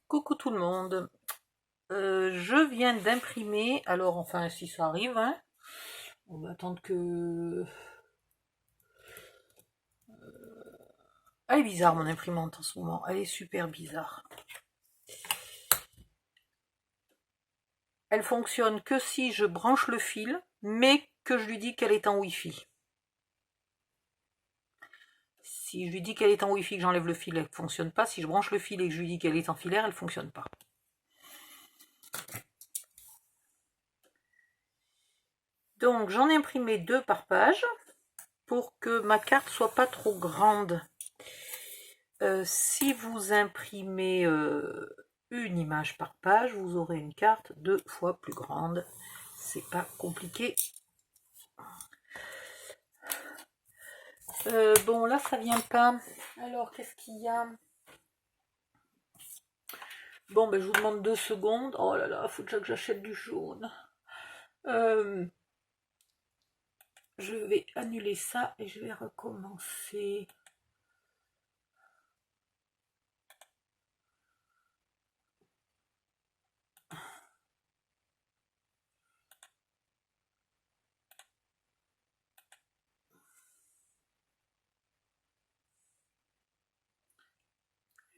Coucou tout le monde. Je viens d'imprimer, alors enfin si ça arrive, hein, on va attendre que... Elle est bizarre mon imprimante en ce moment, elle est super bizarre. Elle fonctionne que si je branche le fil, mais que je lui dis qu'elle est en Wi-Fi. Si je lui dis qu'elle est en Wi-Fi, que j'enlève le fil, elle ne fonctionne pas. Si je branche le fil et que je lui dis qu'elle est en filaire, elle ne fonctionne pas. Donc j'en ai imprimé 2 par page pour que ma carte soit pas trop grande. Si vous imprimez une image par page, vous aurez une carte 2 fois plus grande. C'est pas compliqué. Bon, là, ça vient pas. Alors, qu'est-ce qu'il y a? Bon, ben, je vous demande 2 secondes. Oh là là, faut déjà que j'achète du jaune. Je vais annuler ça et je vais recommencer.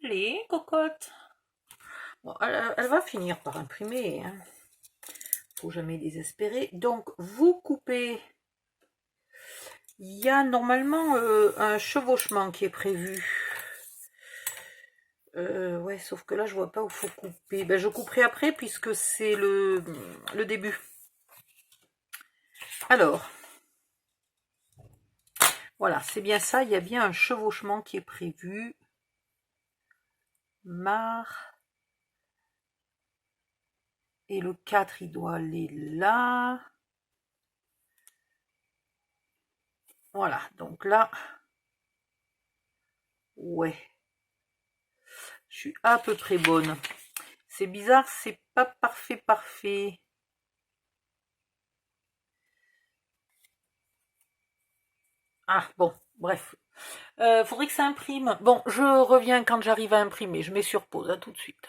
Allez, cocotte. Bon, elle va finir par imprimer, hein. Faut jamais désespérer. Donc, vous coupez. Il y a normalement un chevauchement qui est prévu. Ouais, sauf que là, je vois pas où faut couper. Ben, je couperai après puisque c'est le début. Alors, voilà, c'est bien ça. Il y a bien un chevauchement qui est prévu. Et le 4, il doit aller là. Voilà, donc là, ouais. Je suis à peu près bonne. C'est bizarre, c'est pas parfait. Ah, bon, bref. Faudrait que ça imprime. Bon, je reviens quand j'arrive à imprimer. Je mets sur pause, à tout de suite.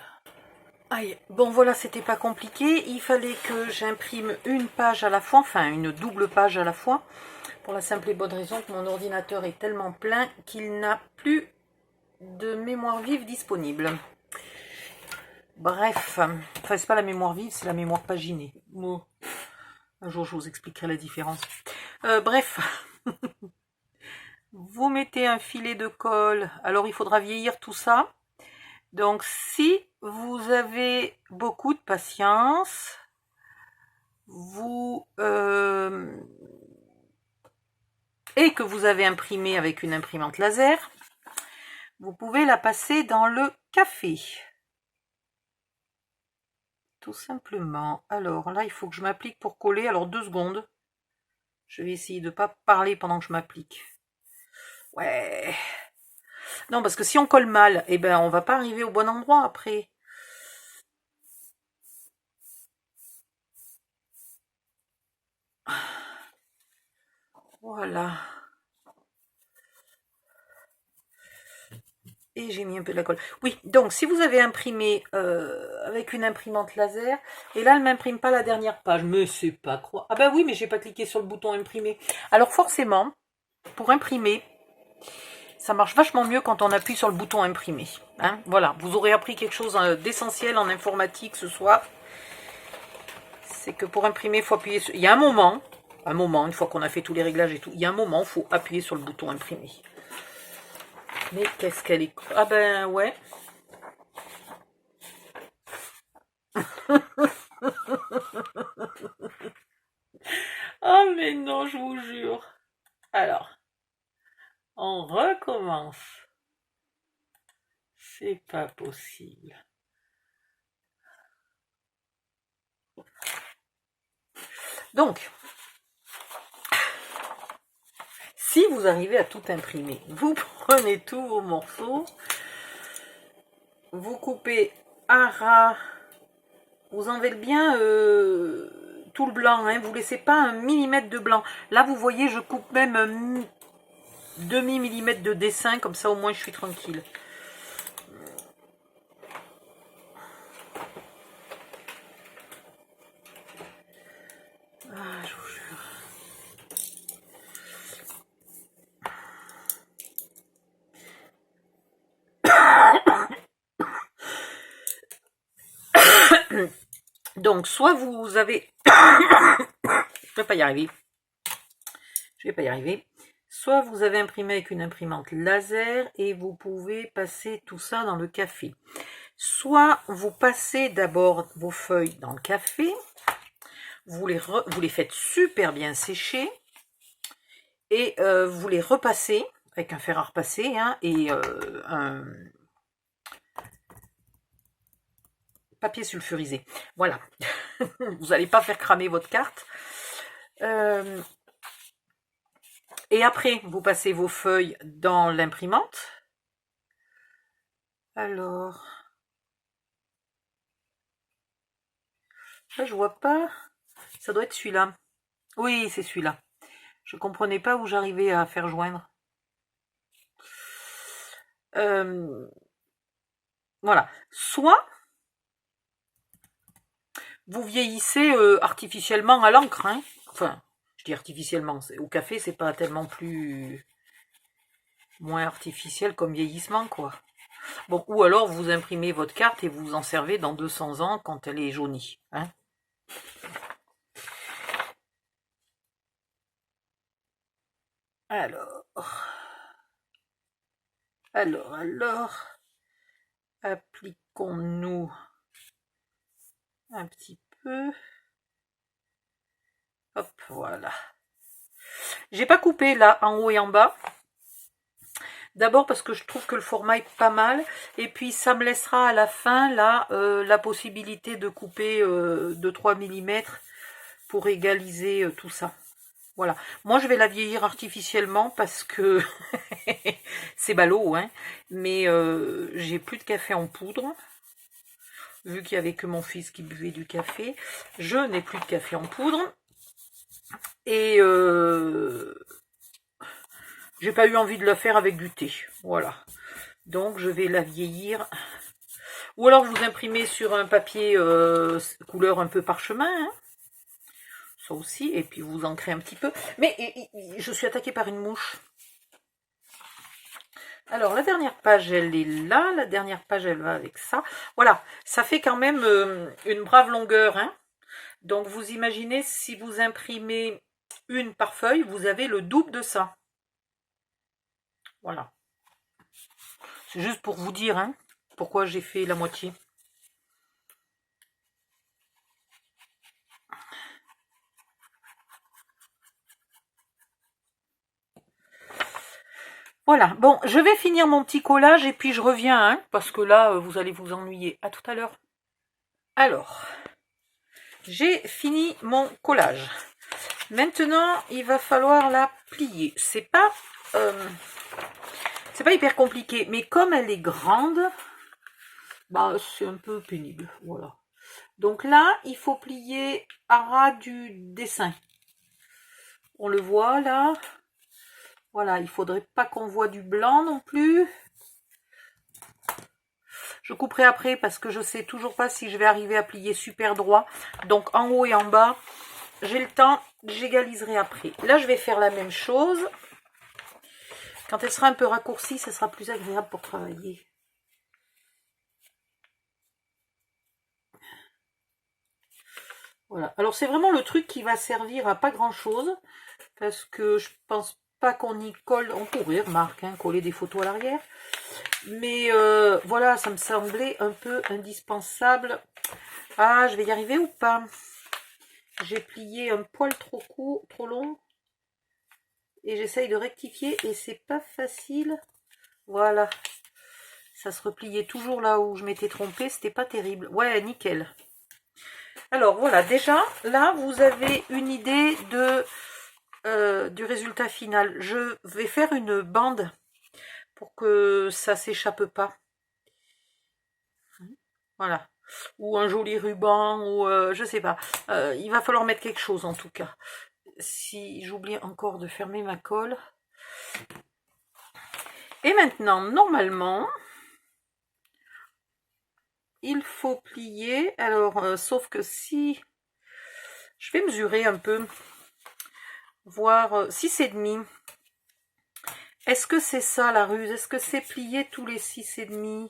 Aïe, bon voilà, c'était pas compliqué. Il fallait que j'imprime une page à la fois, enfin une double page à la fois, pour la simple et bonne raison que mon ordinateur est tellement plein qu'il n'a plus de mémoire vive disponible. Bref, enfin c'est pas la mémoire vive, c'est la mémoire paginée. Bon, un jour je vous expliquerai la différence. Bref, vous mettez un filet de colle, alors il faudra vieillir tout ça. Donc si vous avez beaucoup de patience, et que vous avez imprimé avec une imprimante laser, vous pouvez la passer dans le café. Tout simplement. Alors là, il faut que je m'applique pour coller. Alors 2 secondes. Je vais essayer de ne pas parler pendant que je m'applique. Ouais. Non, parce que si on colle mal, eh ben, on va pas arriver au bon endroit après. Voilà. Et j'ai mis un peu de la colle. Oui, donc si vous avez imprimé avec une imprimante laser, et là elle m'imprime pas la dernière page, mais c'est pas croire. Ah ben oui, mais j'ai pas cliqué sur le bouton imprimer. Alors forcément, pour imprimer, ça marche vachement mieux quand on appuie sur le bouton imprimer. Hein, voilà, vous aurez appris quelque chose d'essentiel en informatique ce soir. C'est que pour imprimer, il faut appuyer sur... Il y a un moment, une fois qu'on a fait tous les réglages et tout, il y a un moment, il faut appuyer sur le bouton imprimer. Mais qu'est-ce qu'elle est... Ah ben ouais. Oh mais non, je vous jure. Alors, on recommence. C'est pas possible. Donc, si vous arrivez à tout imprimer, vous prenez tous vos morceaux, vous coupez à ras, vous enlevez bien tout le blanc, hein, vous laissez pas un millimètre de blanc. Là, vous voyez, je coupe même un demi-millimètre de dessin, comme ça au moins je suis tranquille. Donc, soit vous avez... Je vais pas y arriver. Je vais pas y arriver. Soit vous avez imprimé avec une imprimante laser et vous pouvez passer tout ça dans le café. Soit vous passez d'abord vos feuilles dans le café, vous les faites super bien sécher et vous les repassez avec un fer à repasser et un papier sulfurisé. Voilà, vous n'allez pas faire cramer votre carte. Et après, vous passez vos feuilles dans l'imprimante. Alors, là, je vois pas. Ça doit être celui-là. Oui, c'est celui-là. Je comprenais pas où j'arrivais à faire joindre. Voilà. Soit vous vieillissez artificiellement à l'encre. Hein. Enfin, je dis artificiellement. Au café, c'est pas tellement plus moins artificiel comme vieillissement, quoi. Bon, ou alors vous imprimez votre carte et vous en servez dans 200 ans quand elle est jaunie. Hein. Alors, appliquons-nous un petit peu. Hop, voilà. J'ai pas coupé là, en haut et en bas. D'abord parce que je trouve que le format est pas mal. Et puis ça me laissera à la fin là la possibilité de couper de 3 mm pour égaliser tout ça. Voilà. Moi je vais la vieillir artificiellement parce que c'est ballot, hein. Mais j'ai plus de café en poudre. Vu qu'il n'y avait que mon fils qui buvait du café. Je n'ai plus de café en poudre. Et j'ai pas eu envie de la faire avec du thé. Voilà. Donc je vais la vieillir. Ou alors vous imprimez sur un papier couleur un peu parchemin. Hein. Ça aussi. Et puis vous ancrez un petit peu. Mais je suis attaquée par une mouche. Alors la dernière page elle est là. La dernière page elle va avec ça. Voilà. Ça fait quand même une brave longueur. Hein. Donc vous imaginez si vous imprimez une par feuille. Vous avez le double de ça. Voilà. C'est juste pour vous dire hein, pourquoi j'ai fait la moitié. Voilà, bon, je vais finir mon petit collage et puis je reviens, hein, parce que là, vous allez vous ennuyer. À tout à l'heure. Alors, j'ai fini mon collage. Maintenant, il va falloir la plier. C'est pas hyper compliqué, mais comme elle est grande, bah c'est un peu pénible. Voilà. Donc là, il faut plier à ras du dessin. On le voit là. Voilà, il faudrait pas qu'on voit du blanc non plus. Je couperai après parce que je sais toujours pas si je vais arriver à plier super droit. Donc en haut et en bas, j'ai le temps, j'égaliserai après. Là, je vais faire la même chose. Quand elle sera un peu raccourcie, ça sera plus agréable pour travailler. Voilà. Alors c'est vraiment le truc qui va servir à pas grand chose. Parce que je pense pas qu'on y colle. On pourrait, remarque, hein, coller des photos à l'arrière. Mais voilà, ça me semblait un peu indispensable. Ah, je vais y arriver ou pas? J'ai plié un poil trop court, trop long. Et j'essaye de rectifier et c'est pas facile. Voilà. Ça se repliait toujours là où je m'étais trompée. C'était pas terrible. Ouais, nickel. Alors voilà, déjà, là, vous avez une idée du résultat final. Je vais faire une bande pour que ça s'échappe pas. Voilà. Ou un joli ruban, ou je sais pas. Il va falloir mettre quelque chose en tout cas. Si j'oublie encore de fermer ma colle. Et maintenant, normalement, il faut plier. Alors, sauf que si... Je vais mesurer un peu. Voir 6,5. Est-ce que c'est ça la ruse? Est-ce que c'est plié tous les 6,5?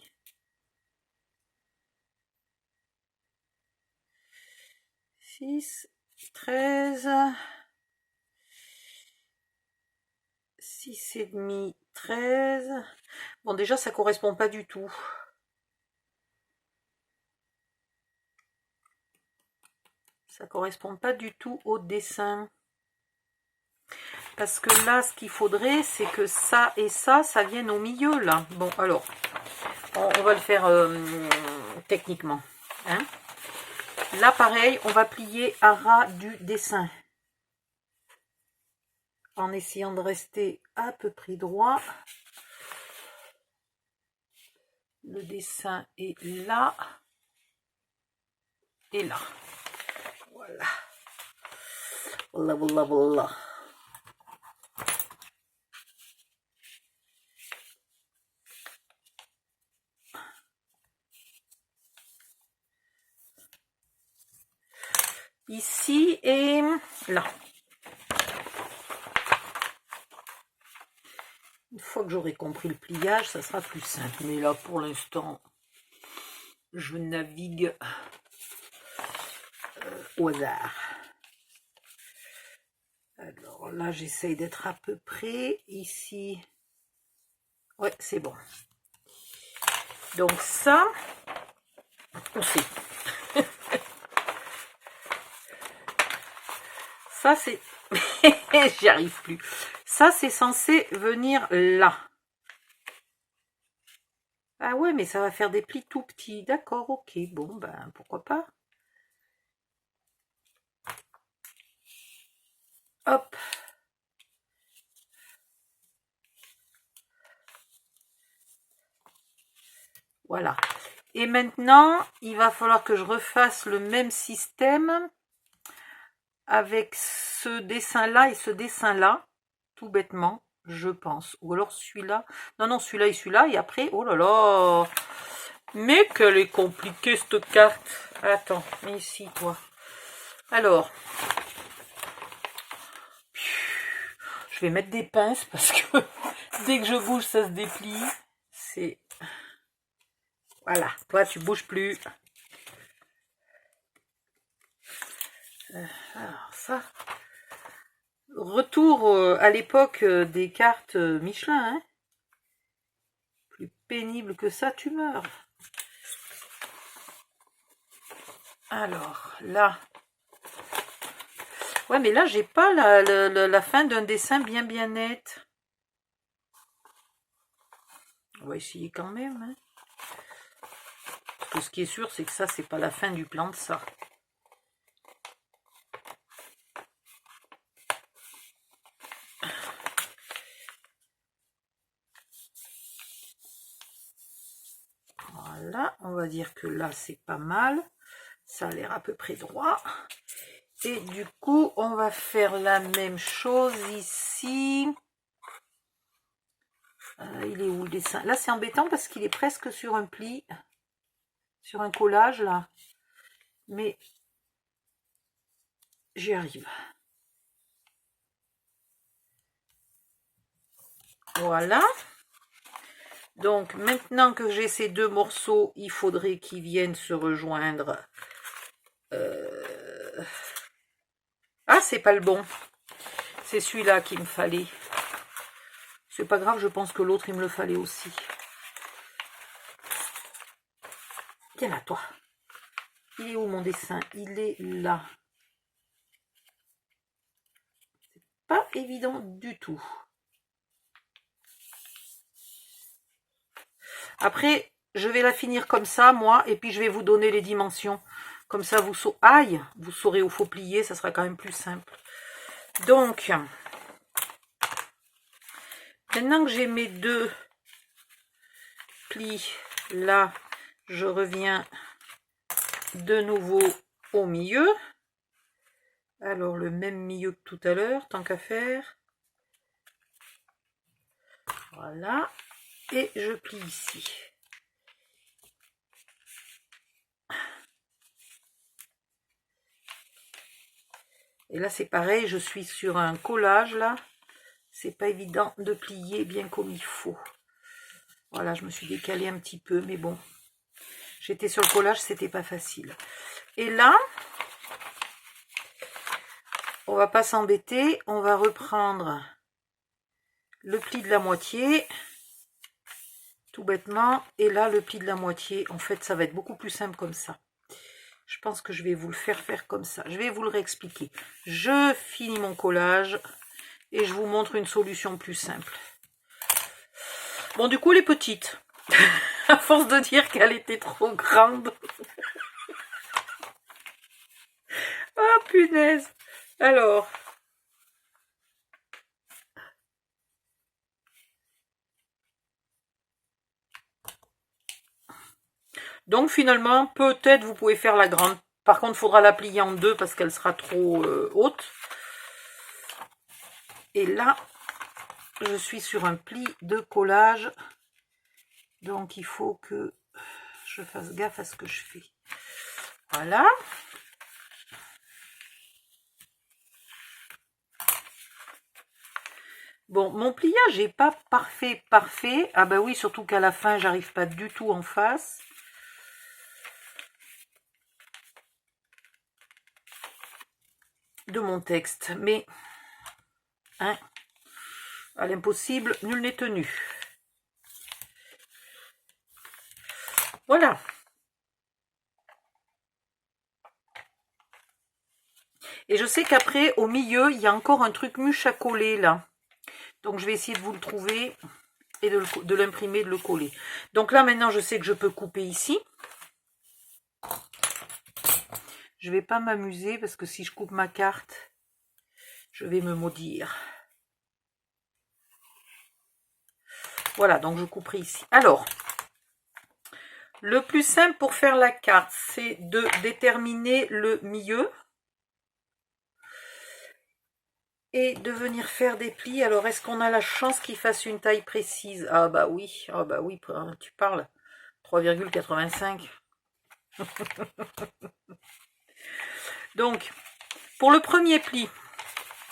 6, 13, 6 et demi, 13. Bon, déjà, ça correspond pas du tout. Ça correspond pas du tout au dessin. Parce que là, ce qu'il faudrait, c'est que ça et ça vienne au milieu, là. Bon, alors, on va le faire techniquement. Hein. Là, pareil, on va plier à ras du dessin. En essayant de rester à peu près droit. Le dessin est là. Et là. Voilà. Voilà, voilà, voilà. Ici et là. Une fois que j'aurai compris le pliage, ça sera plus simple. Mais là, pour l'instant, je navigue au hasard. Alors là, j'essaye d'être à peu près. Ici, ouais, c'est bon. Donc ça, on sait. Ça, c'est... J'y arrive plus. Ça, c'est censé venir là. Ah ouais, mais ça va faire des plis tout petits. D'accord, ok. Bon, ben, pourquoi pas. Hop. Voilà. Et maintenant, il va falloir que je refasse le même système avec ce dessin-là et ce dessin-là, tout bêtement, je pense. Ou alors celui-là. Non, non, celui-là et celui-là. Et après, oh là là. Mais qu'elle est compliquée, cette carte. Attends, mais ici, toi. Alors. Je vais mettre des pinces parce que dès que je bouge, ça se déplie. C'est... Voilà, toi, tu bouges plus. Alors, ça... Retour à l'époque des cartes Michelin. Hein. Plus pénible que ça, tu meurs. Alors, là... Ouais, mais là, j'ai pas la fin d'un dessin bien net. On va essayer quand même. Hein. Parce que ce qui est sûr, c'est que ça, c'est pas la fin du plan de ça. Voilà, on va dire que là, c'est pas mal. Ça a l'air à peu près droit. Et du coup, on va faire la même chose ici. Il est où le dessin? Là, c'est embêtant parce qu'il est presque sur un pli. Sur un collage, là. Mais j'y arrive. Voilà. Donc, maintenant que j'ai ces deux morceaux, il faudrait qu'ils viennent se rejoindre. Ah, c'est pas le bon. C'est celui-là qu'il me fallait. C'est pas grave, je pense que l'autre, il me le fallait aussi. Viens là, toi. Il est où mon dessin? Il est là. C'est pas évident du tout. Après, je vais la finir comme ça, moi, et puis je vais vous donner les dimensions. Comme ça, vous saurez où faut plier, ça sera quand même plus simple. Donc, maintenant que j'ai mes deux plis là, je reviens de nouveau au milieu. Alors, le même milieu que tout à l'heure, tant qu'à faire. Voilà. Et je plie ici. Et là, c'est pareil, je suis sur un collage, là. C'est pas évident de plier bien comme il faut. Voilà, je me suis décalée un petit peu, mais bon. J'étais sur le collage, c'était pas facile. Et là, on va pas s'embêter, on va reprendre le pli de la moitié, tout bêtement, et là le pli de la moitié. En fait, ça va être beaucoup plus simple comme ça. Je pense que je vais vous le faire comme ça. Je vais vous le réexpliquer. Je finis mon collage et je vous montre une solution plus simple. Bon, du coup, les petites, à force de dire qu'elle était trop grande. Ah, punaise. Alors, donc finalement, peut-être vous pouvez faire la grande. Par contre, il faudra la plier en deux parce qu'elle sera trop haute. Et là, je suis sur un pli de collage. Donc, il faut que je fasse gaffe à ce que je fais. Voilà. Bon, mon pliage n'est pas parfait. Ah ben oui, surtout qu'à la fin, j'arrive pas du tout en face. De mon texte. Mais, hein, à l'impossible, nul n'est tenu. Voilà. Et je sais qu'après, au milieu, il y a encore un truc mûche à coller, là. Donc, je vais essayer de vous le trouver et de l'imprimer, de le coller. Donc là, maintenant, je sais que je peux couper ici. Je ne vais pas m'amuser parce que si je coupe ma carte, je vais me maudire. Voilà, donc je couperai ici. Alors, le plus simple pour faire la carte, c'est de déterminer le milieu. Et de venir faire des plis. Alors, est-ce qu'on a la chance qu'il fasse une taille précise? Ah bah oui, tu parles. 3,85. Donc, pour le premier pli,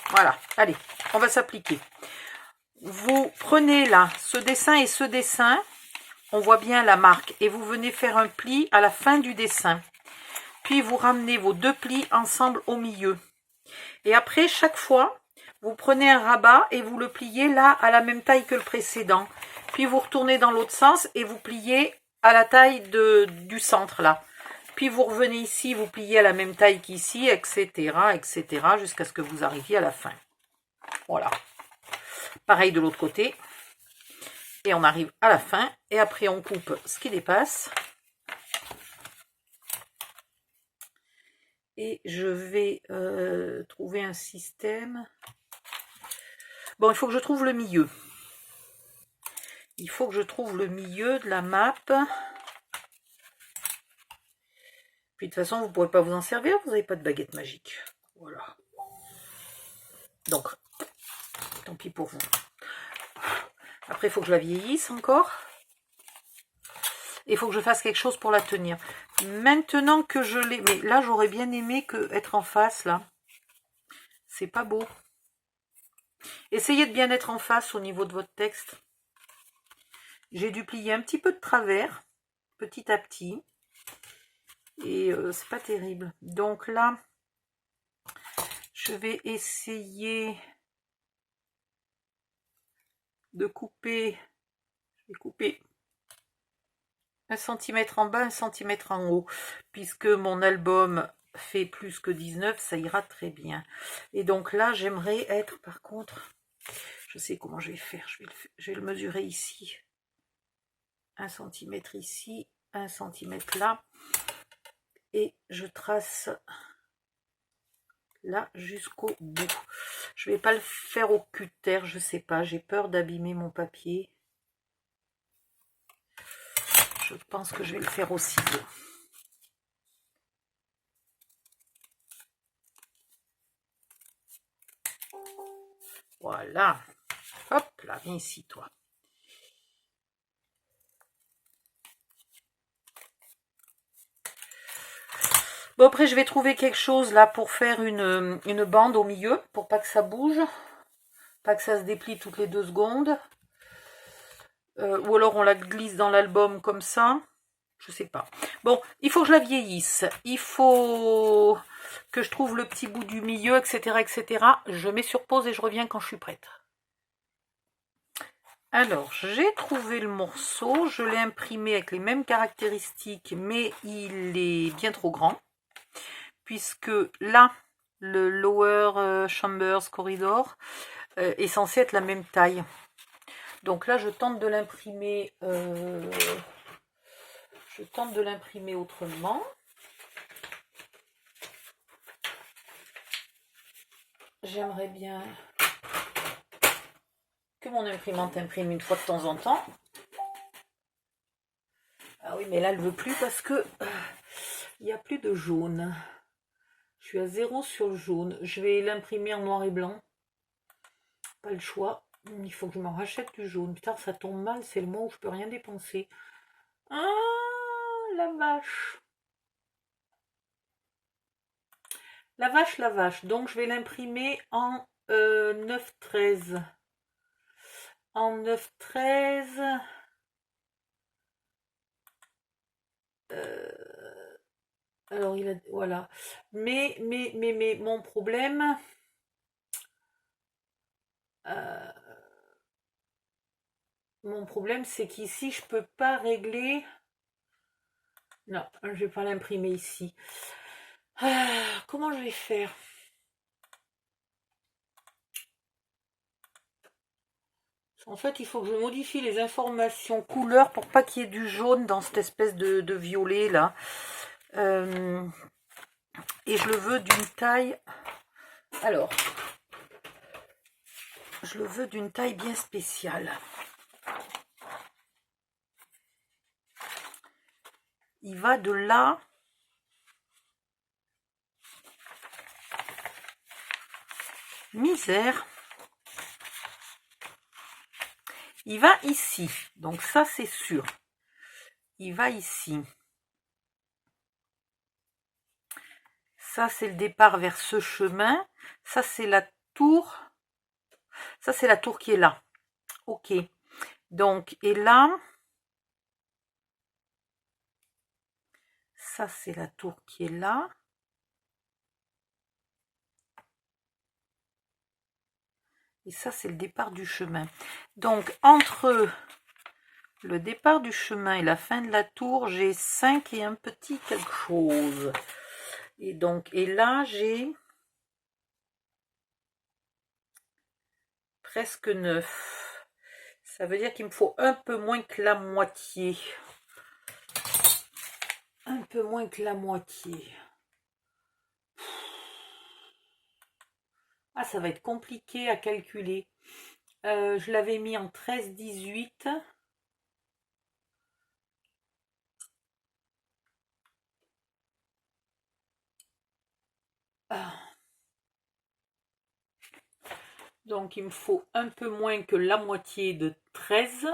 voilà, allez, on va s'appliquer. Vous prenez là ce dessin et ce dessin, on voit bien la marque, et vous venez faire un pli à la fin du dessin. Puis vous ramenez vos deux plis ensemble au milieu. Et après, chaque fois, vous prenez un rabat et vous le pliez là à la même taille que le précédent. Puis vous retournez dans l'autre sens et vous pliez à la taille du centre là. Puis vous revenez ici, vous pliez à la même taille qu'ici, etc., jusqu'à ce que vous arriviez à la fin. Voilà. Pareil de l'autre côté. Et on arrive à la fin. Et après, on coupe ce qui dépasse. Et je vais trouver un système. Bon, il faut que je trouve le milieu. Il faut que je trouve le milieu de la map. Puis de toute façon, vous ne pourrez pas vous en servir, vous n'avez pas de baguette magique. Voilà. Donc, tant pis pour vous. Après, il faut que je la vieillisse encore. Et il faut que je fasse quelque chose pour la tenir. Maintenant que je l'ai... Mais là, j'aurais bien aimé être en face, là. C'est pas beau. Essayez de bien être en face au niveau de votre texte. J'ai dû plier un petit peu de travers, petit à petit. Et c'est pas terrible. Donc là, je vais essayer de couper. Je vais couper 1 cm en bas, 1 cm en haut. Puisque mon album fait plus que 19, ça ira très bien. Et donc là, j'aimerais être, par contre, je sais comment je vais faire. Je vais le mesurer ici. 1 cm ici, 1 cm là. Et je trace là jusqu'au bout. Je vais pas le faire au cutter, je sais pas, j'ai peur d'abîmer mon papier. Je pense que je vais le faire au ciseau. Voilà. Hop là, viens ici toi. Bon, après, je vais trouver quelque chose là pour faire une bande au milieu, pour pas que ça bouge, pas que ça se déplie toutes les 2 secondes. Ou alors on la glisse dans l'album comme ça. Je sais pas. Bon, il faut que je la vieillisse. Il faut que je trouve le petit bout du milieu, etc., etc. Je mets sur pause et je reviens quand je suis prête. Alors, j'ai trouvé le morceau. Je l'ai imprimé avec les mêmes caractéristiques, mais il est bien trop grand. Puisque là, le Lower Chambers Corridor est censé être la même taille. Donc là, je tente de l'imprimer autrement. J'aimerais bien que mon imprimante imprime une fois de temps en temps. Ah oui, mais là, elle ne veut plus parce que il n'y a plus de jaune. Je suis à 0 sur le jaune. Je vais l'imprimer en noir et blanc. Pas le choix. Il faut que je m'en rachète du jaune. Putain, ça tombe mal. C'est le mois où je peux rien dépenser. Ah, la vache. La vache, la vache. Donc, je vais l'imprimer en 9-13. En 9-13. Alors, il a... Voilà. Mais, mon problème... c'est qu'ici, je peux pas régler... Non, je vais pas l'imprimer ici. Comment je vais faire? En fait, il faut que je modifie les informations couleurs pour pas qu'il y ait du jaune dans cette espèce de violet là. Et je le veux d'une taille... Alors, je le veux d'une taille bien spéciale. Il va de là... Misère. Il va ici. Donc ça, c'est sûr. Il va ici. Ça, c'est le départ vers ce chemin. Ça, c'est la tour. Ça, c'est la tour qui est là. Ok. Donc, et là... Ça, c'est la tour qui est là. Et ça, c'est le départ du chemin. Donc, entre le départ du chemin et la fin de la tour, j'ai 5 et un petit quelque chose. Et donc, et là, j'ai presque 9. Ça veut dire qu'il me faut un peu moins que la moitié. Un peu moins que la moitié. Ah, ça va être compliqué à calculer. Je l'avais mis en 13-18. Donc, il me faut un peu moins que la moitié de 13.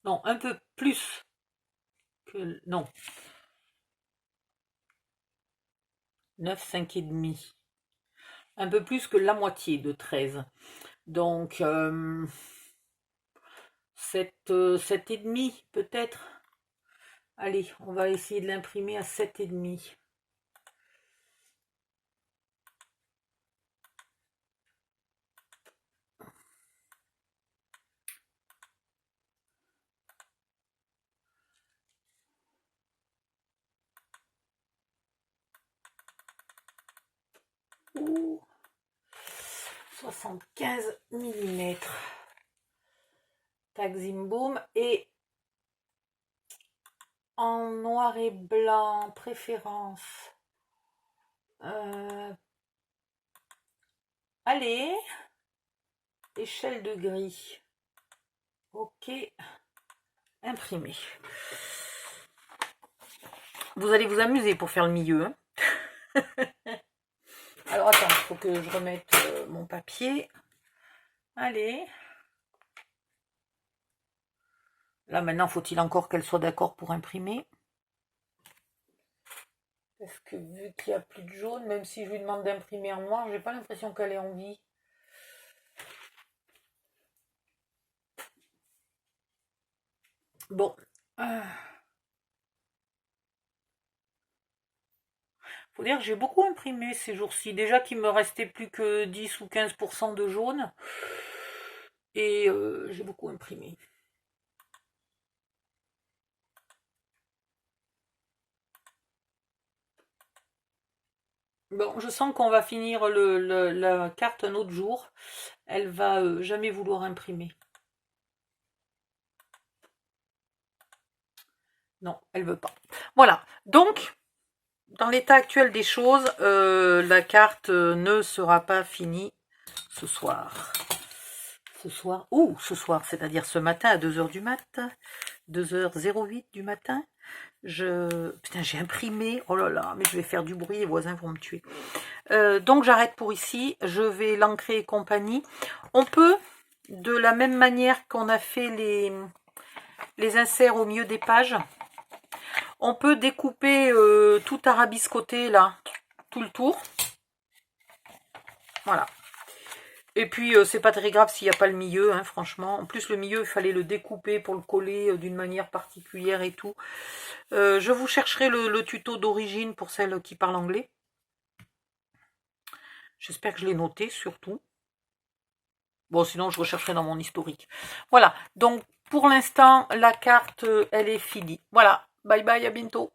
Non, un peu plus que... Non. 9, 5 et demi. Un peu plus que la moitié de 13. Donc, 7 et demi peut-être. Allez, on va essayer de l'imprimer à 7 et demi. Ouh, 75 mm. Tac, zim, boum. Et en noir et blanc, préférence. Allez, échelle de gris. Ok, imprimé. Vous allez vous amuser pour faire le milieu. Hein. Alors attends, il faut que je remette mon papier. Allez. Là maintenant, faut-il encore qu'elle soit d'accord pour imprimer? Parce que vu qu'il n'y a plus de jaune, même si je lui demande d'imprimer en noir, j'ai pas l'impression qu'elle ait envie. Bon, Faut dire que j'ai beaucoup imprimé ces jours-ci. Déjà qu'il me restait plus que 10 ou 15% de jaune. Et j'ai beaucoup imprimé. Bon, je sens qu'on va finir la carte un autre jour. Elle va jamais vouloir imprimer. Non, elle veut pas. Voilà. Donc, dans l'état actuel des choses, la carte ne sera pas finie ce soir. Ce soir, c'est-à-dire ce matin à 2h du matin, 2h08 du matin. Putain, j'ai imprimé, oh là là, mais je vais faire du bruit, les voisins vont me tuer. Donc j'arrête pour ici, je vais l'ancrer et compagnie. On peut, de la même manière qu'on a fait les inserts au milieu des pages, on peut découper tout arabiscoté là, tout le tour. Voilà. Et puis c'est pas très grave s'il n'y a pas le milieu, hein, franchement. En plus le milieu, il fallait le découper pour le coller d'une manière particulière et tout. Je vous chercherai le tuto d'origine pour celles qui parlent anglais. J'espère que je l'ai noté surtout. Bon, sinon je rechercherai dans mon historique. Voilà, donc pour l'instant, la carte, elle est finie. Voilà, bye bye, à bientôt.